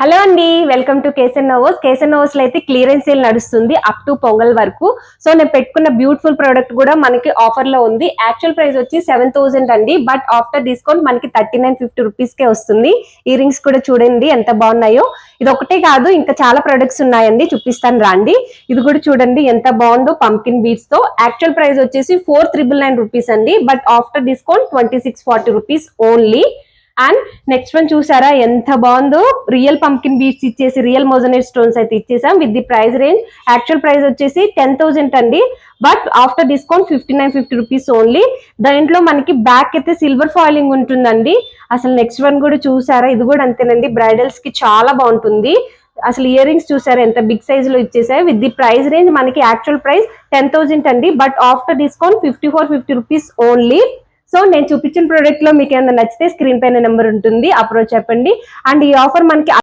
Hello అండి, welcome to కేసన్ నోవోస్. కేసన్ నోవోస్ లో అయితే క్లియరెన్స్ సేల్ నడుస్తుంది అప్ టు పొంగల్ వరకు. సో నేను పెట్టుకున్న బ్యూటిఫుల్ ప్రోడక్ట్ కూడా మనకి ఆఫర్ లో ఉంది. యాక్చువల్ ప్రైస్ వచ్చి 7,000 అండి, బట్ ఆఫ్టర్ డిస్కౌంట్ మనకి 3950 రూపీస్ కే వస్తుంది. ఇయర్ రింగ్స్ కూడా చూడండి ఎంత బాగున్నాయో. ఇది ఒకటే కాదు, ఇంకా చాలా ప్రొడక్ట్స్ ఉన్నాయండి, చూపిస్తాను రాండి. ఇది కూడా చూడండి ఎంత బాగుందో, పంకిన్ బీడ్స్ తో. యాక్చువల్ ప్రైస్ వచ్చేసి 4,999 రూపీస్ అండి, but after discount 2640 rupees only. And next one చూసారా ఎంత బాగుందో, రియల్ పంకిన్ బీడ్స్ ఇచ్చేసి రియల్ మోజనైట్ స్టోన్స్ అయితే ఇచ్చేసాం with the price range. Actual price వచ్చేసి 10,000 అండి, but after discount 5950 rupees only. దాంట్లో మనకి బ్యాక్ అయితే సిల్వర్ ఫాయిలింగ్ ఉంటుందండి. అసలు నెక్స్ట్ వన్ కూడా చూసారా, ఇది కూడా అంతేనండి, బ్రైడల్స్ కి చాలా బాగుంటుంది. అసలు ఇయర్ రింగ్స్ చూసారా ఎంత బిగ్ సైజ్ లో ఇచ్చేసాయి విత్ ది ప్రైస్ రేంజ్. మనకి యాక్చువల్ ప్రైస్ 10,000 అండి, but after discount 5450 rupees only. So నేను చూపించిన ప్రోడక్ట్ లో మీకు ఏమైనా నచ్చితే స్క్రీన్ పైన నెంబర్ ఉంటుంది, అప్రోచ్ చెప్పండి. అండ్ ఈ ఆఫర్ మనకి